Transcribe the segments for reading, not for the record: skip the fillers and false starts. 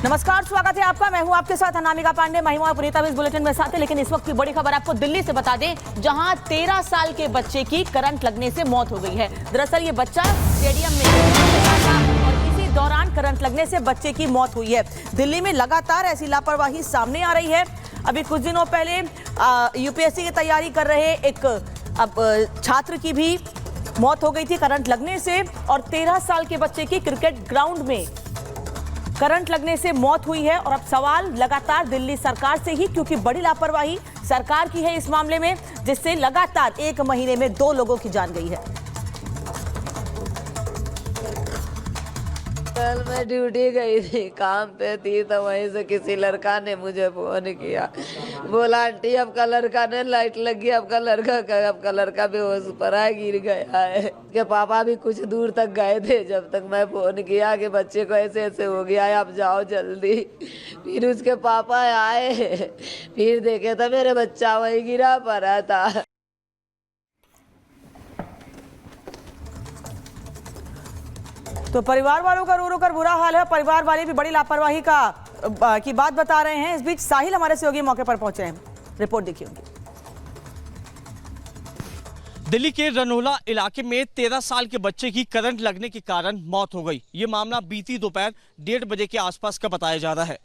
नमस्कार, स्वागत है आपका। मैं हूं आपके साथ अनामिका पांडे। महिमा और पुनीता इस बुलेटिन में साथ है, लेकिन इस वक्त की बड़ी खबर आपको दिल्ली से बता दें, जहां 13 साल के बच्चे की करंट लगने से मौत हो गई है। दरअसल ये बच्चा स्टेडियम में था और इसी दौरान करंट लगने से बच्चे की मौत हुई है। दिल्ली में लगातार ऐसी लापरवाही सामने आ रही है। अभी कुछ दिनों पहले यूपीएससी की तैयारी कर रहे एक छात्र की भी मौत हो गई थी करंट लगने से, और 13 साल के बच्चे की क्रिकेट ग्राउंड में करंट लगने से मौत हुई है। और अब सवाल लगातार दिल्ली सरकार से ही, क्योंकि बड़ी लापरवाही सरकार की है इस मामले में, जिससे लगातार 1 महीने में 2 लोगों की जान गई है। कल मैं ड्यूटी गई थी, काम पे थी, तो वहीं से किसी लड़का ने मुझे फोन किया, बोला आंटी आपका लड़का ने लाइट लगी, आपका लड़का बेहोश पड़ा है, गिर गया है। के पापा भी कुछ दूर तक गए थे, जब तक मैं फोन किया कि बच्चे को ऐसे ऐसे हो गया है, आप जाओ जल्दी। फिर उसके पापा आए, फिर देखे तो मेरे बच्चा वहीं गिरा पड़ा था। तो परिवार वालों का रो रो कर बुरा हाल है। परिवार वाले भी बड़ी लापरवाही की बात बता रहे हैं। इस बीच साहिल हमारे सहयोगी मौके पर पहुंचे हैं, रिपोर्ट देखिए उनकी। दिल्ली के रनोला इलाके में 13 साल के बच्चे की करंट लगने के कारण मौत हो गई। ये मामला बीती दोपहर 1:30 बजे के आसपास का बताया जा रहा है।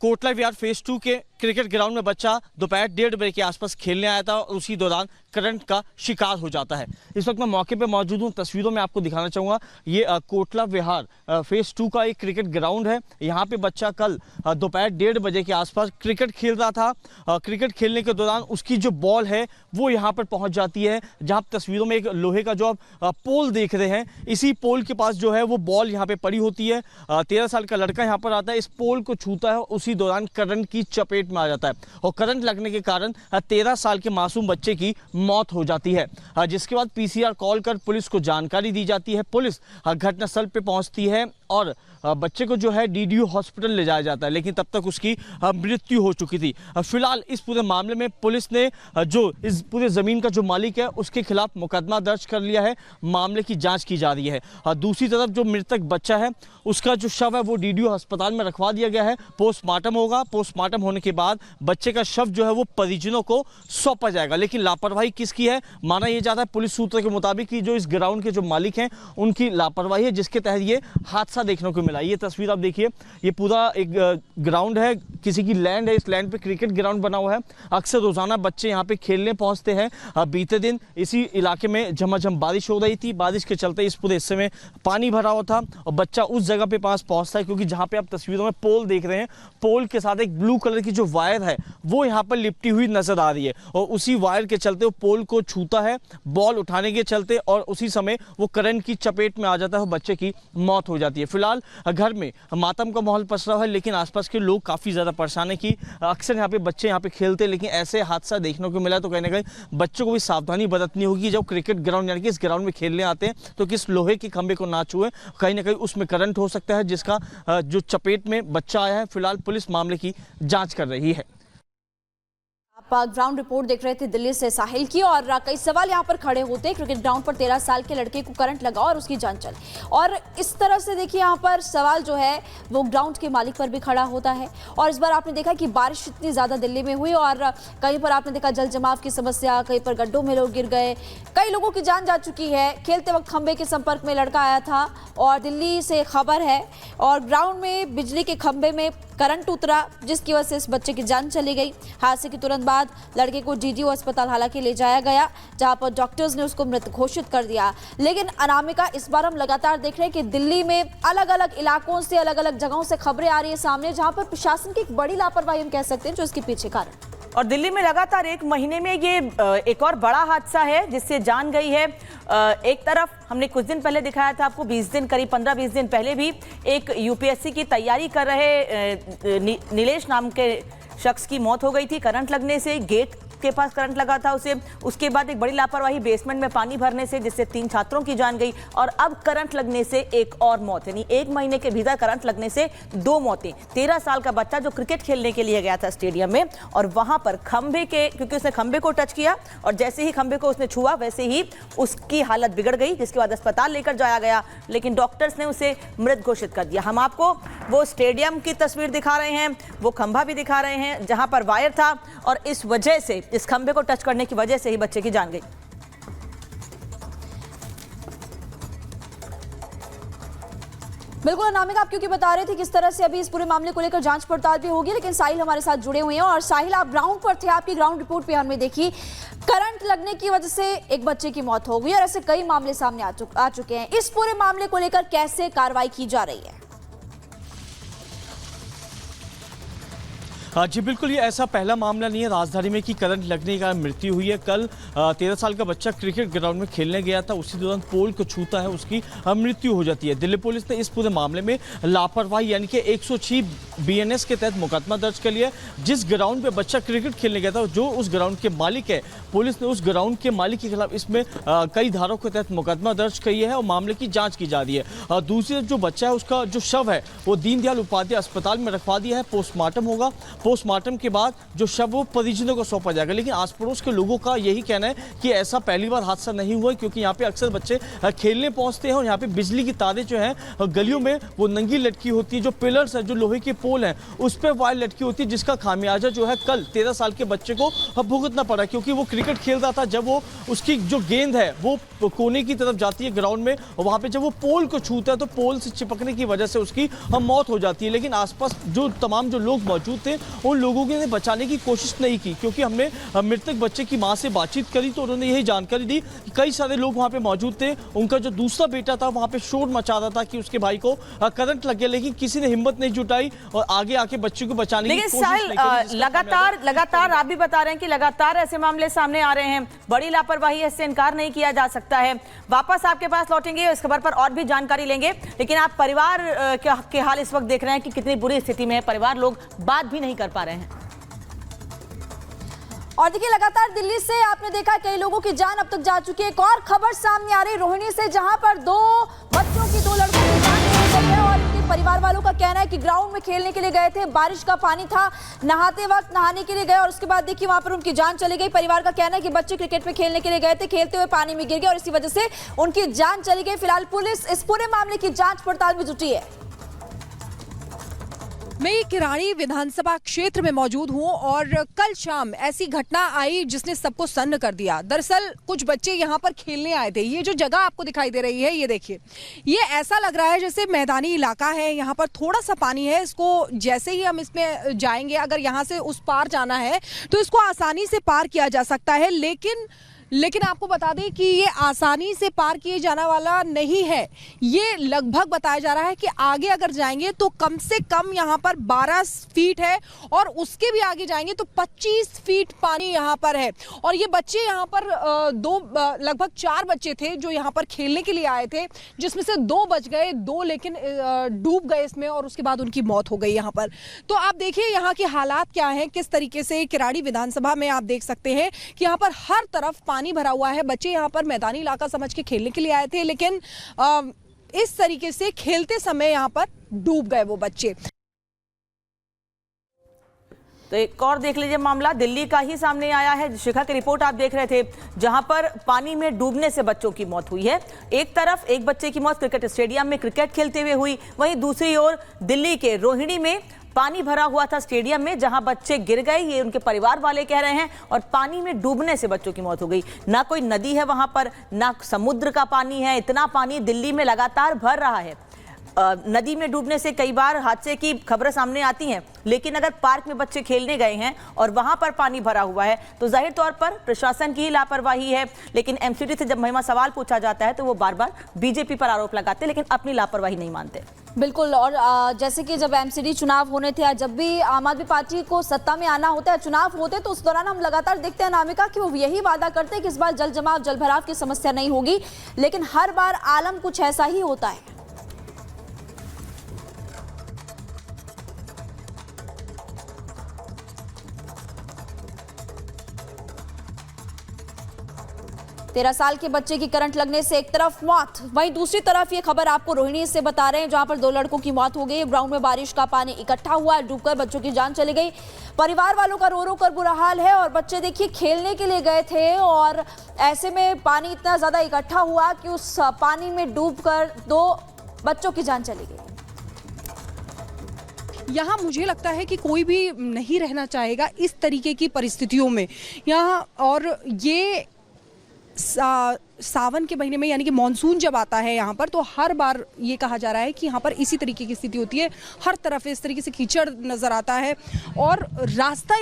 कोटला विहार फेज 2 के क्रिकेट ग्राउंड में बच्चा दोपहर 1:30 बजे के आसपास खेलने आया था और उसी दौरान करंट का शिकार हो जाता है। इस वक्त मैं मौके पे मौजूद हूँ। तस्वीरों में आपको दिखाना चाहूँगा, ये कोटला विहार फेज 2 का एक क्रिकेट ग्राउंड है। यहाँ पे बच्चा कल दोपहर 1:30 बजे के आसपास क्रिकेट खेल रहा था। क्रिकेट खेलने के दौरान उसकी जो बॉल है वो यहाँ पर पहुँच जाती है। जहाँ तस्वीरों में एक लोहे का जो आप पोल देख रहे हैं, इसी पोल के पास जो है वो बॉल यहाँ पे पड़ी होती है। 13 साल का लड़का यहाँ पर आता है, इस पोल को छूता है, उसी दौरान करंट की चपेट में आ जाता है और करंट लगने के कारण 13 साल के मासूम बच्चे की मौत हो जाती है। जिसके बाद पीसीआर कॉल कर पुलिस को जानकारी दी जाती है। पुलिस घटनास्थल पे पहुंचती है और बच्चे को जो है डीडीयू हॉस्पिटल ले जाया जाता है, लेकिन तब तक उसकी मृत्यु हो चुकी थी। फिलहाल इस पूरे मामले में पुलिस ने जो इस पूरे जमीन का जो मालिक है उसके खिलाफ मुकदमा दर्ज कर लिया है। मामले की जांच की जा रही है। दूसरी तरफ जो मृतक बच्चा है उसका जो शव है वो डीडीयू अस्पताल में रखवा दिया गया है। पोस्टमार्टम होगा। पोस्टमार्टम होने के बाद बच्चे का शव जो है वो परिजनों को सौंपा जाएगा। लेकिन लापरवाही किसकी है? माना यह जाता है पुलिस सूत्रों के मुताबिक कि जो इस ग्राउंड के जो मालिक हैं उनकी लापरवाही है, जिसके तहत ये हादसा देखने को मिला। ये तस्वीर आप देखिए, ये पूरा एक ग्राउंड है, किसी की लैंड है। इस लैंड पे क्रिकेट ग्राउंड बना हुआ है। अक्सर रोजाना बच्चे यहाँ पे खेलने पहुंचते हैं। बीते दिन इसी इलाके में झमाझम बारिश हो रही थी। बारिश के चलते इस पूरे हिस्से में पानी भरा हुआ था और बच्चा उस जगह पे पास पहुंचता है, क्योंकि जहाँ पे आप तस्वीरों में पोल देख रहे हैं, पोल के साथ एक ब्लू कलर की जो वायर है वो यहाँ पर लिपटी हुई नजर आ रही है और उसी वायर के चलते वो पोल को छूता है बॉल उठाने के चलते, और उसी समय वो करंट की चपेट में आ जाता है और बच्चे की मौत हो जाती है। फिलहाल घर में मातम का माहौल पसरा है, लेकिन आसपास के लोग काफी ज्यादा परेशान है कि अक्सर यहाँ पे बच्चे यहाँ पे खेलते हैं, लेकिन ऐसे हादसा देखने को मिला। तो कहीं ना कहीं बच्चों को भी सावधानी बरतनी होगी। जब क्रिकेट ग्राउंड यानी कि इस ग्राउंड में खेलने आते हैं तो किस लोहे के खंभे को ना छुए, कहीं ना कहीं उसमें करंट हो सकता है, जिसका जो चपेट में बच्चा आया है। फिलहाल पुलिस मामले की जांच कर रही है। आप ग्राउंड रिपोर्ट देख रहे थे दिल्ली से साहिल की, और कई सवाल यहाँ पर खड़े होते हैं। क्रिकेट ग्राउंड पर 13 साल के लड़के को करंट लगा और उसकी जान चली, और इस तरह से देखिए यहाँ पर सवाल जो है वो ग्राउंड के मालिक पर भी खड़ा होता है। और इस बार आपने देखा कि बारिश इतनी ज़्यादा दिल्ली में हुई और कहीं पर आपने देखा जल जमाव की समस्या, कहीं पर गड्ढों में लोग गिर गए, कई लोगों की जान जा चुकी है। खेलते वक्त खंभे के संपर्क में लड़का आया था और दिल्ली से खबर है, और ग्राउंड में बिजली के खंभे में करंट उतरा, जिसकी वजह से इस बच्चे की जान चली गई। हादसे के तुरंत बाद लड़के को डीडीयू अस्पताल हालांकि ले जाया गया, जहां पर डॉक्टर्स ने उसको मृत घोषित कर दिया। लेकिन अनामिका, इस बार हम लगातार देख रहे हैं कि दिल्ली में अलग अलग इलाकों से, अलग अलग जगहों से खबरें आ रही है सामने, जहां पर प्रशासन की एक बड़ी लापरवाही हम कह सकते हैं जो इसके पीछे कारण। और दिल्ली में लगातार 1 महीने में ये एक और बड़ा हादसा है जिससे जान गई है। एक तरफ हमने कुछ दिन पहले दिखाया था आपको, 20 दिन करीब 15-20 दिन पहले भी एक यूपीएससी की तैयारी कर रहे नीलेश नाम के शख्स की मौत हो गई थी करंट लगने से। गेट उसके पास करंट लगा था उसे। उसके बाद एक बड़ी लापरवाही बेसमेंट में पानी भरने से, जिससे 3 छात्रों की जान गई। और अब करंट लगने से एक और मौत, यानी 1 महीने के भीतर करंट लगने से 2 मौतें। 13 साल का बच्चा जो क्रिकेट खेलने के लिए गया था स्टेडियम में, और वहां पर खंबे के, क्योंकि उसने खंबे को टच किया और जैसे ही खंबे को उसने छुआ वैसे ही उसकी हालत बिगड़ गई, जिसके बाद अस्पताल लेकर जाया गया, लेकिन डॉक्टर्स ने उसे मृत घोषित कर दिया। हम आपको वो स्टेडियम की तस्वीर दिखा रहे हैं, वो खंभा भी दिखा रहे हैं जहां पर वायर था, और इस वजह से, इस खंबे को टच करने की वजह से ही बच्चे की जान गई। बिल्कुल अनामिका, आप क्योंकि बता रहे थे किस तरह से अभी इस पूरे मामले को लेकर जांच पड़ताल भी होगी, लेकिन साहिल हमारे साथ जुड़े हुए हैं। और साहिल, आप ग्राउंड पर थे, आपकी ग्राउंड रिपोर्ट पे हमने देखी करंट लगने की वजह से एक बच्चे की मौत हो गई, और ऐसे कई मामले सामने आ चुके हैं। इस पूरे मामले को लेकर कैसे कार्रवाई की जा रही है? जी बिल्कुल, ये ऐसा पहला मामला नहीं है राजधानी में कि करंट लगने का मृत्यु हुई है। कल 13 साल का बच्चा क्रिकेट ग्राउंड में खेलने गया था, उसी दौरान पोल को छूता है, उसकी मृत्यु हो जाती है। दिल्ली पुलिस ने इस पूरे मामले में लापरवाही यानी कि 106 BNS के तहत मुकदमा दर्ज कर लिया। जिस ग्राउंड पे बच्चा क्रिकेट खेलने गया था, जो उस ग्राउंड के मालिक है, पुलिस ने उस ग्राउंड के मालिक के खिलाफ इसमें कई धाराओं के तहत मुकदमा दर्ज किया है और मामले की जाँच की जा रही है। दूसरी जो बच्चा है, उसका जो शव है वो दीनदयाल उपाध्याय अस्पताल में रखवा दिया है, पोस्टमार्टम होगा। पोस्टमार्टम के बाद जो शव वो परिजनों को सौंपा जाएगा। लेकिन आस पड़ोस के लोगों का यही कहना है कि ऐसा पहली बार हादसा नहीं हुआ, क्योंकि यहाँ पे अक्सर बच्चे खेलने पहुंचते हैं और यहाँ पे बिजली की तारें जो हैं गलियों में वो नंगी लटकी होती है। जो पिलर्स है, जो लोहे के पोल हैं, उस पर वायर लटकी होती है, जिसका खामियाजा जो है कल 13 साल के बच्चे को भुगतना पड़ा, क्योंकि वो क्रिकेट खेल रहा था। जब वो उसकी जो गेंद है वो कोने की तरफ जाती है ग्राउंड में, और वहाँ पे जब वो पोल को छूता है तो पोल से चिपकने की वजह से उसकी मौत हो जाती है। लेकिन आसपास जो तमाम जो लोग मौजूद थे, उन लोगों ने बचाने की कोशिश नहीं की, क्योंकि हमने मृतक बच्चे की मां से बातचीत करी तो उन्होंने यही जानकारी दी कि कई सारे लोग वहां पे मौजूद थे। उनका जो दूसरा बेटा था वहां पे शोर मचा रहा था कि उसके भाई को करंट लग गया, लेकिन किसी ने हिम्मत नहीं जुटाई और आगे आके बच्चे को बचाने की कोशिश नहीं की। लगातार आप भी बता रहे हैं कि लगातार ऐसे मामले सामने आ रहे हैं, बड़ी लापरवाही है, इससे इनकार नहीं किया जा सकता है। वापस आपके पास लौटेंगे, इस खबर पर और भी जानकारी लेंगे, लेकिन आप परिवार के हाल इस वक्त देख रहे हैं कि कितनी बुरी स्थिति में है परिवार, लोग बात भी नहीं कर पा रहे हैं। और देखिए, लगातार दिल्ली से आपने देखा कई लोगों की जान अब तक जा चुकी है। एक और खबर सामने आ रही रोहिणी से, जहां पर 2 बच्चों की, 2 लड़कों की जान गई है, और इनके परिवार वालों का कहना है कि ग्राउंड में खेलने के लिए गए थे, बारिश का पानी था, नहाते वक्त नहाने के लिए गए और उसके बाद देखिए वहां पर उनकी जान चली गई। परिवार का कहना है कि बच्चे क्रिकेट में खेलने के लिए गए थे, खेलते हुए पानी में गिर गए और इसी वजह से उनकी जान चली गई। फिलहाल पुलिस इस पूरे मामले की जांच पड़ताल में जुटी है। मैं किराड़ी विधानसभा क्षेत्र में मौजूद हूं और कल शाम ऐसी घटना आई जिसने सबको सन्न कर दिया। दरअसल कुछ बच्चे यहां पर खेलने आए थे। ये जो जगह आपको दिखाई दे रही है, ये देखिए, ये ऐसा लग रहा है जैसे मैदानी इलाका है। यहाँ पर थोड़ा सा पानी है, इसको जैसे ही हम इसमें जाएंगे, अगर यहाँ से उस पार जाना है तो इसको आसानी से पार किया जा सकता है। लेकिन आपको बता दें कि ये आसानी से पार किए जाने वाला नहीं है। ये लगभग बताया जा रहा है कि आगे अगर जाएंगे तो कम से कम यहाँ पर 12 फीट है और उसके भी आगे जाएंगे तो 25 फीट पानी यहाँ पर है। और ये बच्चे यहाँ पर लगभग 4 बच्चे थे जो यहाँ पर खेलने के लिए आए थे, जिसमें से 2 बच गए, 2 लेकिन डूब गए इसमें और उसके बाद उनकी मौत हो गई यहाँ पर। तो आप देखिए यहाँ के हालात क्या हैं, किस तरीके से किराड़ी विधानसभा में आप देख सकते हैं कि यहाँ पर हर तरफ पानी भरा हुआ है। बच्चे यहाँ पर मैदानी इलाका समझ के खेलने के लिए आए थे, लेकिन इस तरीके से खेलते समय यहाँ पर डूब गए वो बच्चे। तो एक और देख लीजिए मामला दिल्ली का ही सामने आया है। शिखा की रिपोर्ट आप देख रहे थे, जहां पर पानी में डूबने से बच्चों की मौत हुई है। एक तरफ एक बच्चे की मौत क्रिकेट स्टेडियम में क्रिकेट खेलते हुए हुई, वहीं दूसरी ओर दिल्ली के रोहिणी में पानी भरा हुआ था स्टेडियम में, जहां बच्चे गिर गए, ये उनके परिवार वाले कह रहे हैं, और पानी में डूबने से बच्चों की मौत हो गई। ना कोई नदी है वहां पर, ना समुद्र का पानी है, इतना पानी दिल्ली में लगातार भर रहा है। नदी में डूबने से कई बार हादसे की खबरें सामने आती हैं, लेकिन अगर पार्क में बच्चे खेलने गए हैं और वहां पर पानी भरा हुआ है तो जाहिर तौर पर प्रशासन की ही लापरवाही है। लेकिन एमसीडी से जब महिमा सवाल पूछा जाता है तो वो बार बार बीजेपी पर आरोप लगाते, लेकिन अपनी लापरवाही नहीं मानते। बिल्कुल, और जैसे कि जब एमसीडी चुनाव होने थे, जब भी आम आदमी पार्टी को सत्ता में आना होता है, चुनाव होते, तो उस दौरान हम लगातार देखते हैं अनामिका कि वो यही वादा करते हैं कि इस बार जल जमाव, जल भराव की समस्या नहीं होगी, लेकिन हर बार आलम कुछ ऐसा ही होता है। 13 साल के बच्चे की करंट लगने से एक तरफ मौत, वहीं दूसरी तरफ ये खबर आपको रोहिणी से बता रहे हैं, जहां पर 2 लड़कों की मौत हो गई। ग्राउंड में बारिश का पानी इकट्ठा हुआ, डूबकर बच्चों की जान चली गई। परिवार वालों का रो रो कर बुरा हाल है और बच्चे देखिए खेलने के लिए गए थे और ऐसे में पानी इतना ज्यादा इकट्ठा हुआ कि उस पानी में डूबकर 2 बच्चों की जान चली गई। यहाँ मुझे लगता है कि कोई भी नहीं रहना चाहेगा इस तरीके की परिस्थितियों में यहाँ। और ये सावन के महीने में यानी कि मॉनसून जब आता है यहाँ पर, तो हर बार ये कहा जा रहा है कि यहाँ पर इसी तरीके की स्थिति होती है। हर तरफ इस तरीके से कीचड़ नजर आता है और रास्ता इतना